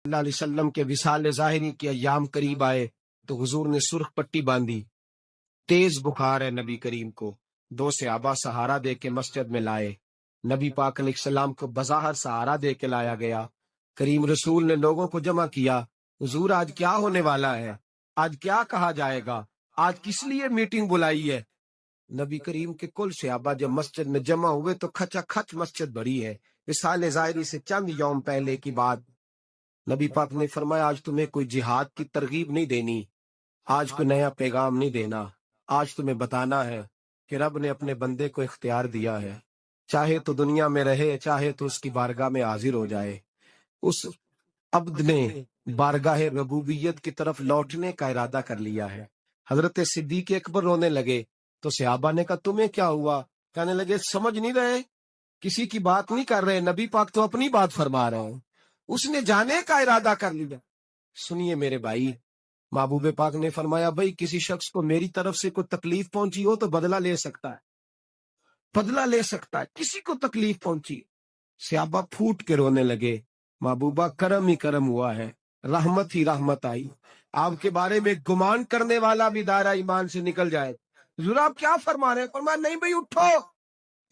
اللہ علیہ وسلم کے وصال ظاہری کے ایام قریب آئے تو حضور نے سرخ پٹی باندھی، تیز بخار ہے نبی کریم کو، دو صحابہ سہارا دے کے مسجد میں لائے، نبی پاک علیہ السلام کو بظاہر سہارا دے کے لایا گیا۔ کریم رسول نے لوگوں کو جمع کیا، حضور آج کیا ہونے والا ہے، آج کیا کہا جائے گا، آج کس لیے میٹنگ بلائی ہے؟ نبی کریم کے کل صحابہ جب مسجد میں جمع ہوئے تو کھچا کھچ مسجد بھری ہے۔ وصال ظاہری سے چند یوم پہلے کی بات، نبی پاک نے فرمایا آج تمہیں کوئی جہاد کی ترغیب نہیں دینی، آج کوئی نیا پیغام نہیں دینا، آج تمہیں بتانا ہے کہ رب نے اپنے بندے کو اختیار دیا ہے، چاہے تو دنیا میں رہے، چاہے تو اس کی بارگاہ میں حاضر ہو جائے۔ اس عبد نے بارگاہ ربوبیت کی طرف لوٹنے کا ارادہ کر لیا ہے۔ حضرت صدیق اکبر رونے لگے تو صحابہ نے کہا تمہیں کیا ہوا؟ کہنے لگے سمجھ نہیں رہے، کسی کی بات نہیں کر رہے، نبی پاک تو اپنی بات فرما رہے ہیں، اس نے جانے کا ارادہ کر لیا۔ سنیے میرے بھائی، محبوب پاک نے فرمایا بھائی کسی شخص کو میری طرف سے کوئی تکلیف پہنچی ہو تو بدلہ لے سکتا ہے، بدلہ لے سکتا ہے، کسی کو تکلیف پہنچی۔ صحابہ پھوٹ کے رونے لگے، محبوبہ کرم ہی کرم ہوا ہے، رحمت ہی رحمت آئی، آپ کے بارے میں گمان کرنے والا بھی دائرہ ایمان سے نکل جائے۔ حضور آپ کیا فرما رہے ہیں؟ فرمایا نہیں بھائی اٹھو۔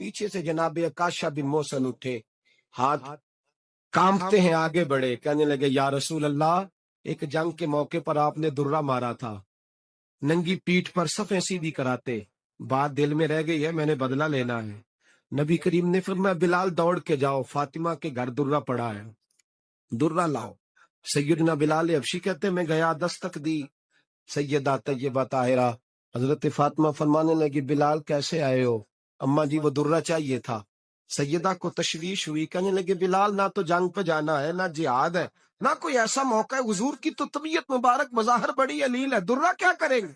پیچھے سے جناب عکاشہ بن محصن اٹھے، ہاتھ کانپتے ہیں، آگے بڑھے، کہنے لگے یا رسول اللہ، ایک جنگ کے موقع پر آپ نے درہ مارا تھا، ننگی پیٹھ پر صفیں سیدھی کراتے، بات دل میں رہ گئی ہے، میں نے بدلہ لینا ہے۔ نبی کریم نے فرمایا بلال دوڑ کے جاؤ، فاطمہ کے گھر درہ پڑا ہے، درہ لاؤ۔ سیدنا بلال حبشی کہتے میں گیا، دستک دی، سیدہ طیبہ طاہرہ حضرت فاطمہ فرمانے لگی بلال کیسے آئے ہو؟ اماں جی وہ درہ چاہیے تھا۔ سیدہ کو تشویش ہوئی، کہنے لگے بلال نہ تو جنگ پہ جانا ہے، نہ جہاد ہے، نہ کوئی ایسا موقع ہے، حضور کی تو طبیعت مبارک بظاہر بڑی علیل ہے، درہ کیا کریں گے؟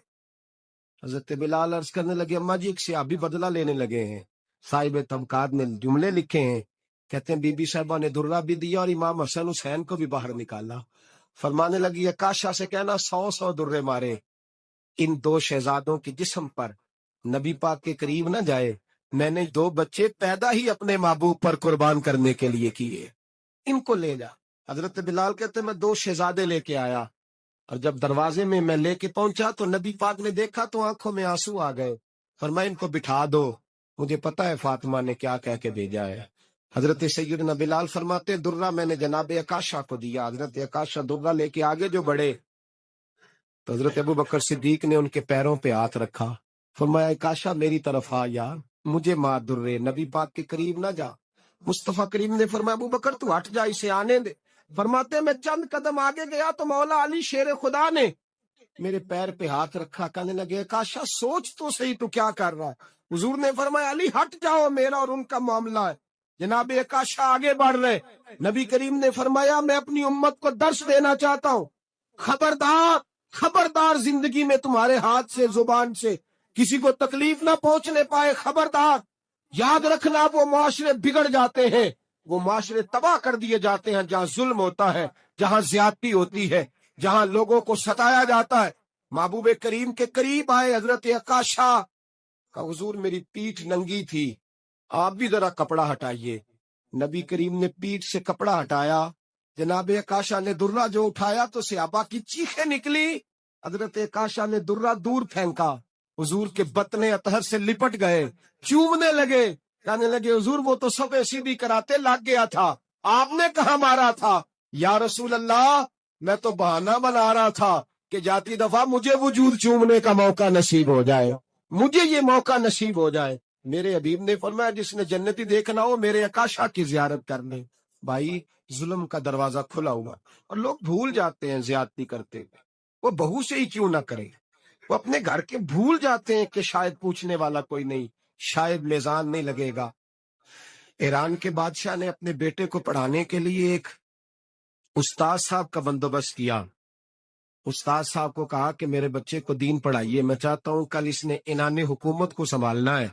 حضرت بلال عرض کرنے لگے اماں جی ایک صحابی بدلہ لینے لگے ہیں، صاحب طبقات نے جملے لکھے ہیں، کہتے ہیں بی بی صاحبہ نے درہ بھی دیا اور امام حسن حسین کو بھی باہر نکالا۔ فرمانے لگی عکاشہ سے کہنا 100 درے مارے، ان دو شہزادوں کے جسم پر نبی پاک کے قریب نہ جائے، میں نے 2 بچے پیدا ہی اپنے محبوب پر قربان کرنے کے لیے کیے، ان کو لے جا۔ حضرت بلال کہتے میں 2 شہزادے لے کے آیا، اور جب دروازے میں لے کے پہنچا تو نبی پاک نے دیکھا تو آنکھوں میں آنسو آ گئے، فرمایا ان کو بٹھا دو، مجھے پتا ہے فاطمہ نے کیا کہہ کے بھیجا ہے۔ حضرت سیدنا بلال فرماتے درہ میں نے جناب عکاشہ کو دیا، حضرت عکاشہ درہ لے کے آگے جو بڑھے تو حضرت ابو بکر صدیق نے ان کے پیروں پہ ہاتھ رکھا، فرمایا عکاشہ میری طرف آ یار، مجھے مار درے، نبی پاک کے قریب نہ جا۔ مصطفیٰ کریم نے فرمایا ابو بکر تو ہٹ جا، اسے آنے دے۔ فرماتے میں چند قدم آگے گیا تو مولا علی شیر خدا نے میرے پیر پہ ہاتھ رکھا، کہنے لگے عکاشہ سوچ تو صحیح تو کیا کر رہا ہے؟ حضور نے فرمایا علی ہٹ جاؤ، میرا اور ان کا معاملہ ہے۔ جناب عکاشہ آگے بڑھ رہے، نبی کریم نے فرمایا میں اپنی امت کو درس دینا چاہتا ہوں، خبردار خبردار زندگی میں تمہارے ہاتھ سے زبان سے کسی کو تکلیف نہ پہنچنے پائے، خبردار یاد رکھنا وہ معاشرے بگڑ جاتے ہیں، وہ معاشرے تباہ کر دیے جاتے ہیں جہاں ظلم ہوتا ہے، جہاں زیادتی ہوتی ہے، جہاں لوگوں کو ستایا جاتا ہے۔ محبوب کریم کے قریب آئے حضرت عکاشہ کا، حضور میری پیٹھ ننگی تھی، آپ بھی ذرا کپڑا ہٹائیے۔ نبی کریم نے پیٹھ سے کپڑا ہٹایا، جناب عکاشہ نے درہ جو اٹھایا تو صحابہ کی چیخیں نکلی، حضرت عکاشہ نے درہ دور پھینکا، حضور کے بطن اطہر سے لپٹ گئے، چومنے لگے، کہنے لگے حضور وہ تو صفیں سیدھی کراتے لگ گیا تھا، آپ نے کہاں مارا تھا؟ یا رسول اللہ میں تو بہانہ بنا رہا تھا کہ جاتی دفعہ مجھے وجود چومنے کا موقع نصیب ہو جائے، مجھے یہ موقع نصیب ہو جائے۔ میرے حبیب نے فرمایا جس نے جنتی دیکھنا ہو میرے عکاشہ کی زیارت کر لے۔ بھائی ظلم کا دروازہ کھلا ہوا اور لوگ بھول جاتے ہیں زیادتی کرتے ہوئے، وہ بہو سے ہی کیوں نہ کرے، وہ اپنے گھر کے بھول جاتے ہیں کہ شاید پوچھنے والا کوئی نہیں، شاید میزان نہیں لگے گا۔ ایران کے بادشاہ نے اپنے بیٹے کو پڑھانے کے لیے ایک استاد صاحب کا بندوبست کیا، استاد صاحب کو کہا کہ میرے بچے کو دین پڑھائیے، میں چاہتا ہوں کل اس نے عنان حکومت کو سنبھالنا ہے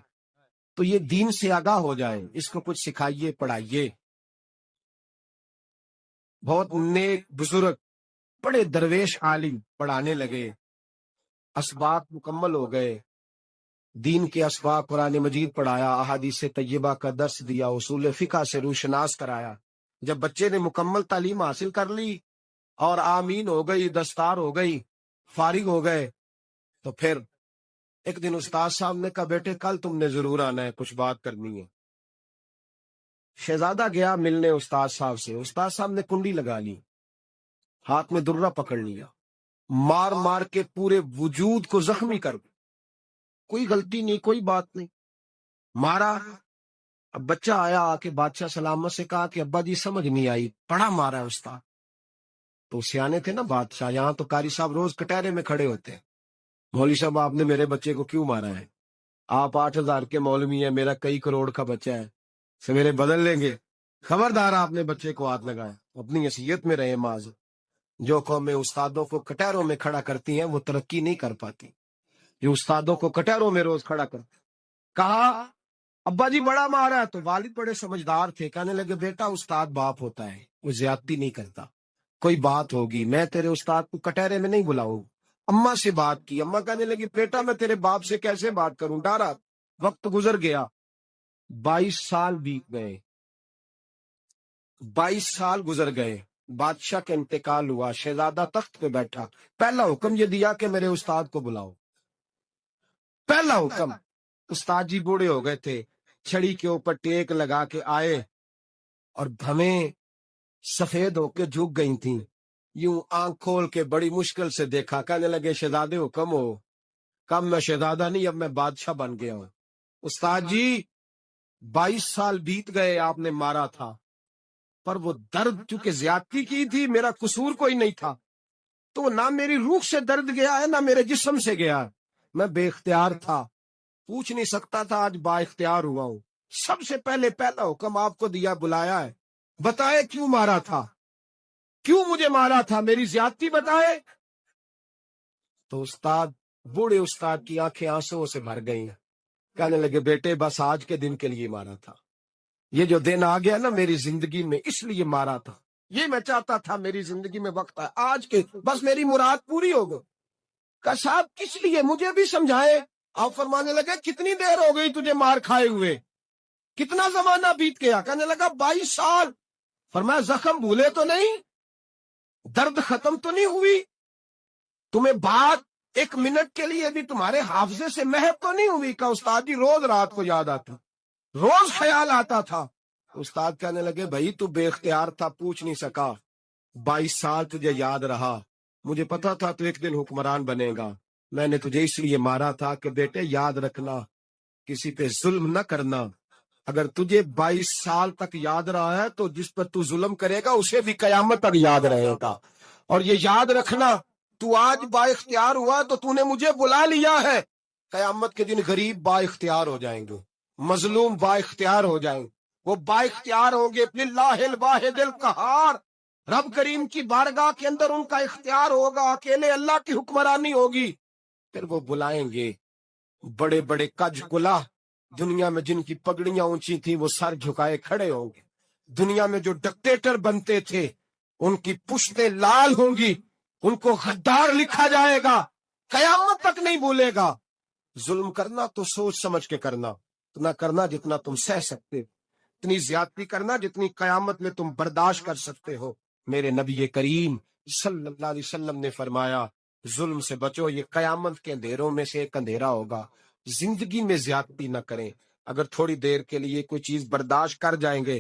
تو یہ دین سے آگاہ ہو جائے، اس کو کچھ سکھائیے پڑھائیے۔ بہت نیک بزرگ بڑے درویش عالم پڑھانے لگے، اسباق مکمل ہو گئے، دین کے اسباق قرآن مجید پڑھایا، احادیث طیبہ کا درس دیا، اصول فقہ سے روشناس کرایا۔ جب بچے نے مکمل تعلیم حاصل کر لی اور آمین ہو گئی، دستار ہو گئی، فارغ ہو گئے، تو پھر ایک دن استاد صاحب نے کہا بیٹے کل تم نے ضرور آنا ہے، کچھ بات کرنی ہے۔ شہزادہ گیا ملنے استاد صاحب سے، استاد صاحب نے کنڈی لگا لی، ہاتھ میں درہ پکڑ لیا، مار مار کے پورے وجود کو زخمی کر دیا، کوئی غلطی نہیں، کوئی بات نہیں، مارا۔ اب بچہ آیا آ کے بادشاہ سلامت سے کہا کہ ابا جی سمجھ نہیں آئی، بڑا مارا ہے استاد۔ تو سیانے تھے نا بادشاہ، یہاں تو قاری صاحب روز کٹہرے میں کھڑے ہوتے ہیں، مولوی صاحب آپ نے میرے بچے کو کیوں مارا ہے؟ آپ 8,000 کے مولوی ہیں، میرا کئی کروڑ کا بچہ ہے، سویرے بدل لیں گے، خبردار آپ نے بچے کو ہاتھ لگایا، اپنی حیثیت میں رہے معاذ۔ جو قومیں استادوں کو کٹہروں میں کھڑا کرتی ہیں وہ ترقی نہیں کر پاتی، جو استادوں کو کٹہروں میں روز کھڑا کرتے۔ کہا ابا جی بڑا مارا ہے، تو والد بڑے سمجھدار تھے، کہنے لگے بیٹا استاد باپ ہوتا ہے، وہ زیادتی نہیں کرتا، کوئی بات ہوگی میں تیرے استاد کو کٹہرے میں نہیں بلاؤں۔ اماں سے بات کی، اماں کہنے لگی بیٹا میں تیرے باپ سے کیسے بات کروں، ڈارا۔ وقت گزر گیا، 22 سال بیت گئے، 22 سال گزر گئے، بادشاہ کا انتقال ہوا، شہزادہ تخت پہ بیٹھا، پہلا حکم یہ دیا کہ میرے استاد کو بلاؤ، پہلا حکم۔ استاد جی بوڑھے ہو گئے تھے، چھڑی کے اوپر ٹیک لگا کے آئے اور بھویں سفید ہو کے جھک گئی تھیں، یوں آنکھ کھول کے بڑی مشکل سے دیکھا، کہنے لگے شہزادے حکم ہو۔ کب میں شہزادہ نہیں، اب میں بادشاہ بن گیا ہوں۔ استاد جی 22 سال بیت گئے، آپ نے مارا تھا، پر وہ درد چونکہ زیادتی کی تھی، میرا قصور کوئی نہیں تھا، تو نہ میری روح سے درد گیا ہے نہ میرے جسم سے گیا ہے، میں بے اختیار تھا، پوچھ نہیں سکتا تھا، آج با اختیار ہوا ہوں۔ سب سے پہلے پہلا حکم آپ کو دیا، بلایا ہے، بتائے کیوں مارا تھا، کیوں مجھے مارا تھا، میری زیادتی بتائے۔ تو استاد، بوڑھے استاد کی آنکھیں آنسوں سے بھر گئی، کہنے لگے بیٹے بس آج کے دن کے لیے مارا تھا، یہ جو دن آ گیا نا میری زندگی میں اس لیے مارا تھا، یہ میں چاہتا تھا میری زندگی میں وقت ہے آج کے، بس میری مراد پوری ہو گئی۔ کہا صاحب کس لیے، مجھے بھی سمجھائے۔ آپ فرمانے لگے کتنی دیر ہو گئی تجھے مار کھائے ہوئے، کتنا زمانہ بیت گیا؟ کہنے لگا 22 سال۔ فرمایا زخم بھولے تو نہیں، درد ختم تو نہیں ہوئی، تمہیں بات ایک منٹ کے لیے بھی تمہارے حافظے سے محو تو نہیں ہوئی؟ کہ استاد جی روز رات کو یاد آتا، روز خیال آتا تھا۔ استاد کہنے لگے بھائی تو بے اختیار تھا، پوچھ نہیں سکا، 22 سال تجھے یاد رہا، مجھے پتا تھا تو ایک دن حکمران بنے گا، میں نے تجھے اس لیے مارا تھا کہ بیٹے یاد رکھنا، کسی پہ ظلم نہ کرنا، اگر تجھے 22 سال تک یاد رہا ہے تو جس پر تو ظلم کرے گا اسے بھی قیامت تک یاد رہے گا، اور یہ یاد رکھنا تو آج با اختیار ہوا تو تو نے مجھے بلا لیا ہے، قیامت کے دن غریب با اختیار ہو جائیں گے، مظلوم با اختیار ہو جائیں گے، وہ با اختیار ہوں گے للہ الواحد القہار، رب کریم کی بارگاہ کے اندر ان کا اختیار ہوگا، اکیلے اللہ کی حکمرانی ہوگی، پھر وہ بلائیں گے بڑے بڑے کج کلا، دنیا میں جن کی پگڑیاں اونچی تھیں وہ سر جھکائے کھڑے ہوں گے، دنیا میں جو ڈکٹیٹر بنتے تھے ان کی پشتیں لال ہوں گی، ان کو غدار لکھا جائے گا، قیامت تک نہیں بھولے گا۔ ظلم کرنا تو سوچ سمجھ کے کرنا، اتنا کرنا جتنا تم سہ سکتے، اتنی زیادتی کرنا جتنی قیامت میں تم برداشت کر سکتے ہو۔ میرے نبی کریم صلی اللہ علیہ وسلم نے فرمایا ظلم سے بچو، یہ قیامت کے اندھیروں میں سے ایک اندھیرا ہوگا، زندگی میں زیادتی نہ کریں، اگر تھوڑی دیر کے لیے کوئی چیز برداشت کر جائیں گے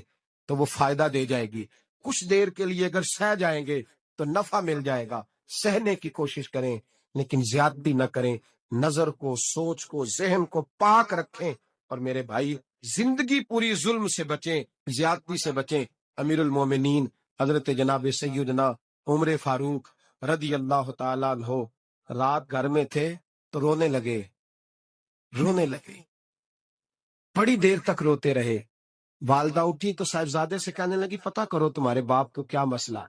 تو وہ فائدہ دے جائے گی، کچھ دیر کے لیے اگر سہ جائیں گے تو نفع مل جائے گا، سہنے کی کوشش کریں لیکن زیادتی نہ کریں، نظر کو، سوچ کو، ذہن کو پاک رکھیں، اور میرے بھائی زندگی پوری ظلم سے بچیں، زیادتی سے بچیں۔ امیر المومنین حضرت جناب سیدنا عمر فاروق رضی اللہ تعالیٰ عنہ رات گھر میں تھے تو رونے لگے، بڑی دیر تک روتے رہے، والدہ اٹھی تو صاحبزادے سے کہنے لگی پتہ کرو تمہارے باپ کو کیا مسئلہ۔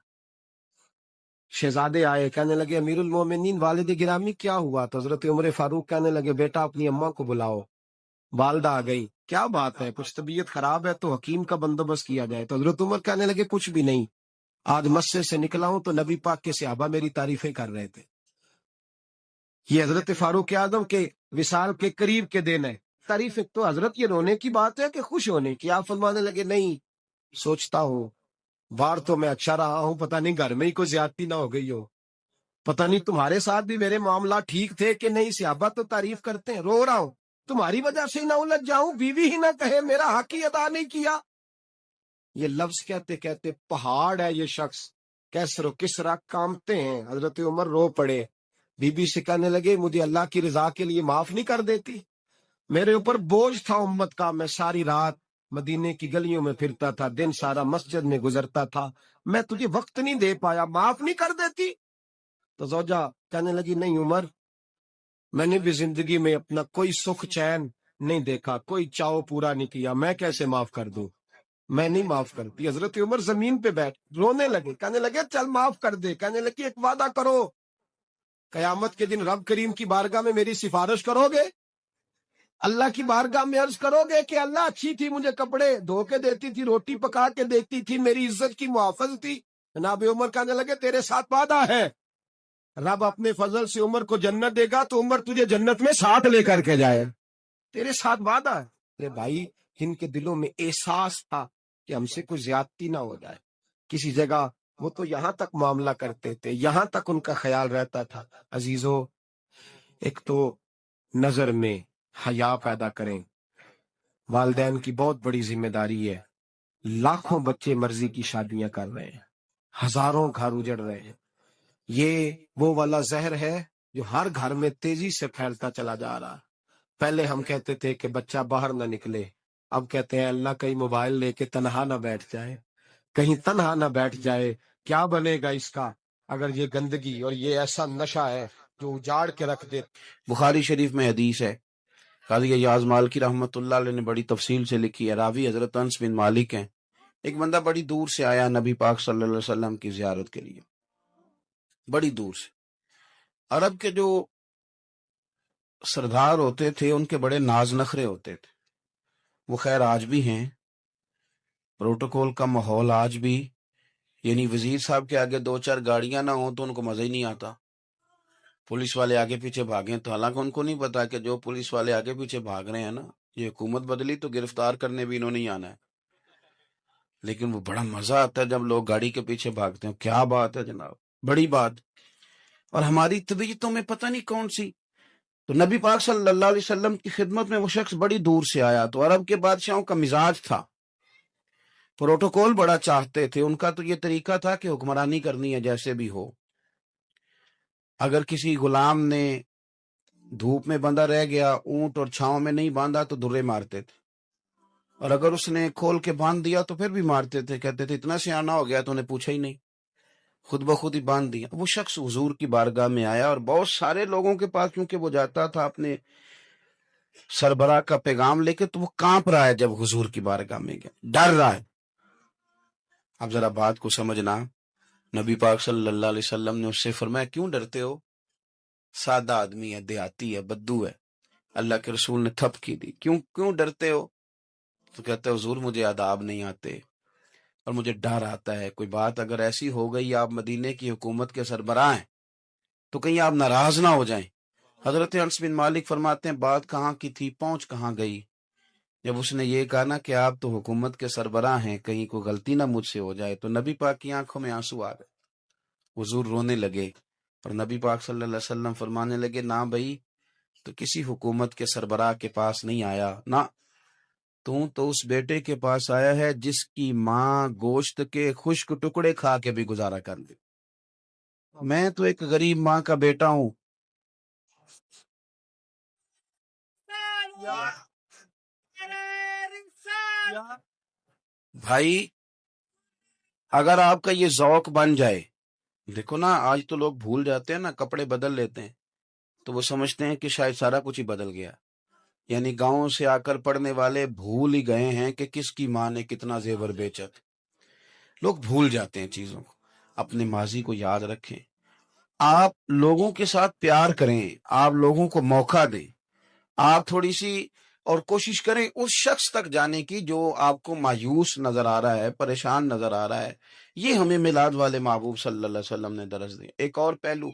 شہزادے آئے، کہنے لگے امیر المومنین والد گرامی کیا ہوا؟ تو حضرت عمر فاروق کہنے لگے بیٹا اپنی اماں کو بلاؤ۔ والدہ آ گئی، کیا بات ہے، کچھ طبیعت خراب ہے تو حکیم کا بندوبست کیا جائے۔ تو حضرت عمر کہنے لگے کچھ بھی نہیں، آج مسجد سے نکلا ہوں تو نبی پاک کے صحابہ میری تعریفیں کر رہے تھے۔ یہ حضرت فاروق اعظم کے وصال کے قریب کے دن ہے، تعریف تو حضرت یہ رونے کی بات ہے کہ خوش ہونے کی؟ آپ فرمانے لگے نہیں، سوچتا ہوں باہر تو میں اچھا رہا ہوں، پتہ نہیں گھر میں ہی کوئی زیادتی نہ ہو گئی ہو، پتہ نہیں تمہارے ساتھ بھی میرے معاملات ٹھیک تھے کہ نہیں۔ صحابہ تو تعریف کرتے ہیں، رو رہا ہوں تمہاری وجہ سے ہی نہ الجھ جاؤں، بیوی ہی نہ کہے میرا حق ہی ادا نہیں کیا۔ یہ لفظ کہتے کہتے پہاڑ ہے یہ شخص، کیسر و کسرا کامتے ہیں۔ حضرت عمر رو پڑے، بی بی سے کہنے لگے مجھے اللہ کی رضا کے لیے معاف نہیں کر دیتی؟ میرے اوپر بوجھ تھا امت کا، میں ساری رات مدینے کی گلیوں میں پھرتا تھا، دن سارا مسجد میں گزرتا تھا، میں تجھے وقت نہیں دے پایا، معاف نہیں کر دیتی؟ تو زوجہ کہنے لگی نہیں عمر، میں نے بھی زندگی میں اپنا کوئی سکھ چین نہیں دیکھا، کوئی چاؤ پورا نہیں کیا، میں کیسے معاف کر دوں؟ میں نہیں معاف کرتی۔ حضرت عمر زمین پہ بیٹھ رونے لگے، کہنے لگے چل معاف کر دے۔ کہنے لگی ایک وعدہ کرو، قیامت کے دن رب کریم کی بارگاہ میں میری سفارش کرو گے؟ اللہ کی بارگاہ میں عرض کرو گے کہ اللہ اچھی تھی، مجھے کپڑے دھو کے دیتی تھی، روٹی پکا کے دیتی تھی، میری عزت کی محافظ تھی؟ جناب عمر کہنے لگے تیرے ساتھ وعدہ ہے، رب اپنے فضل سے عمر کو جنت دے گا تو عمر تجھے جنت میں ساتھ لے کر کے جائے، تیرے ساتھ وعدہ ہے۔ ارے بھائی، جن کے دلوں میں احساس تھا کہ ہم سے کوئی زیادتی نہ ہو جائے کسی جگہ، وہ تو یہاں تک معاملہ کرتے تھے، یہاں تک ان کا خیال رہتا تھا۔ عزیزو، ایک تو نظر میں حیا پیدا کریں، والدین کی بہت بڑی ذمہ داری ہے۔ لاکھوں بچے مرضی کی شادیاں کر رہے ہیں، ہزاروں گھر اجڑ رہے ہیں، یہ وہ والا زہر ہے جو ہر گھر میں تیزی سے پھیلتا چلا جا رہا ہے۔ پہلے ہم کہتے تھے کہ بچہ باہر نہ نکلے، اب کہتے ہیں اللہ کہیں موبائل لے کے تنہا نہ بیٹھ جائے، کہیں تنہا نہ بیٹھ جائے، کیا بنے گا اس کا اگر یہ گندگی اور یہ ایسا نشہ ہے جو اجاڑ کے رکھ دے۔ بخاری شریف میں حدیث ہے، قاضی ایاز مالکی رحمۃ اللہ علیہ نے بڑی تفصیل سے لکھی ہے، راوی حضرت انس بن مالک ہیں۔ ایک بندہ بڑی دور سے آیا نبی پاک صلی اللہ علیہ وسلم کی زیارت کے لیے، بڑی دور سے۔ عرب کے جو سردار ہوتے تھے ان کے بڑے ناز نخرے ہوتے تھے، وہ خیر آج بھی ہیں، پروٹوکول کا ماحول آج بھی، یعنی وزیر صاحب کے آگے دو چار گاڑیاں نہ ہوں تو ان کو مزہ ہی نہیں آتا، پولیس والے آگے پیچھے بھاگیں تو حالانکہ ان کو نہیں پتا کہ جو پولیس والے آگے پیچھے بھاگ رہے ہیں نا، یہ حکومت بدلی تو گرفتار کرنے بھی انہوں نے ہی آنا ہے، لیکن وہ بڑا مزہ آتا ہے جب لوگ گاڑی کے پیچھے بھاگتے ہیں۔ کیا بات ہے جناب، بڑی بات۔ اور ہماری طبیعتوں میں پتہ نہیں کون سی، تو نبی پاک صلی اللہ علیہ وسلم کی خدمت میں وہ شخص بڑی دور سے آیا، تو عرب کے بادشاہوں کا مزاج تھا، پروٹوکول بڑا چاہتے تھے، ان کا تو یہ طریقہ تھا کہ حکمرانی کرنی ہے جیسے بھی ہو۔ اگر کسی غلام نے دھوپ میں بندھا رہ گیا، اونٹ اور چھاؤں میں نہیں باندھا تو درے مارتے تھے، اور اگر اس نے کھول کے باندھ دیا تو پھر بھی مارتے تھے، کہتے تھے اتنا سیانا ہو گیا تو انہیں پوچھا ہی نہیں، خود بخود ہی باندھ دیا۔ وہ شخص حضور کی بارگاہ میں آیا، اور بہت سارے لوگوں کے پاس کیونکہ وہ جاتا تھا اپنے سربراہ کا پیغام لے کے، تو وہ کانپ رہا ہے جب حضور کی بارگاہ میں گیا، ڈر رہا ہے۔ اب ذرا بات کو سمجھنا، نبی پاک صلی اللہ علیہ وسلم نے اس سے فرمایا کیوں ڈرتے ہو؟ سادہ آدمی ہے، دیہاتی ہے، بدو ہے۔ اللہ کے رسول نے تھپ کی دی، کیوں ڈرتے ہو؟ تو کہتا ہے حضور مجھے آداب نہیں آتے اور مجھے ڈر آتا ہے، کوئی بات اگر ایسی ہو گئی، آپ مدینے کی حکومت کے سربراہ ہیں، تو کہیں آپ ناراض نہ ہو جائیں۔ حضرت انس بن مالک فرماتے ہیں بات کہاں کی تھی، پہنچ کہاں گئی؟ جب اس نے یہ کہا نا کہ آپ تو حکومت کے سربراہ ہیں، کہیں کوئی غلطی نہ مجھ سے ہو جائے، تو نبی پاک کی آنکھوں میں آنسو آ گئے، حضور رونے لگے، اور نبی پاک صلی اللہ علیہ وسلم فرمانے لگے نہ بھائی، تو کسی حکومت کے سربراہ کے پاس نہیں آیا، نہ تو اس بیٹے کے پاس آیا ہے جس کی ماں گوشت کے خشک ٹکڑے کھا کے بھی گزارا کر لے۔ میں تو ایک غریب ماں کا بیٹا ہوں۔ بھائی اگر آپ کا یہ ذوق بن جائے، دیکھو نا آج تو لوگ بھول جاتے ہیں نا، کپڑے بدل لیتے ہیں تو وہ سمجھتے ہیں کہ شاید سارا کچھ ہی بدل گیا، یعنی گاؤں سے آ کر پڑھنے والے بھول ہی گئے ہیں کہ کس کی ماں نے کتنا زیور بیچا تھا۔ لوگ بھول جاتے ہیں چیزوں کو، اپنے ماضی کو یاد رکھیں، آپ لوگوں کے ساتھ پیار کریں، آپ لوگوں کو موقع دیں، آپ تھوڑی سی اور کوشش کریں اس شخص تک جانے کی جو آپ کو مایوس نظر آ رہا ہے، پریشان نظر آ رہا ہے۔ یہ ہمیں میلاد والے محبوب صلی اللہ علیہ وسلم نے درس دیا۔ ایک اور پہلو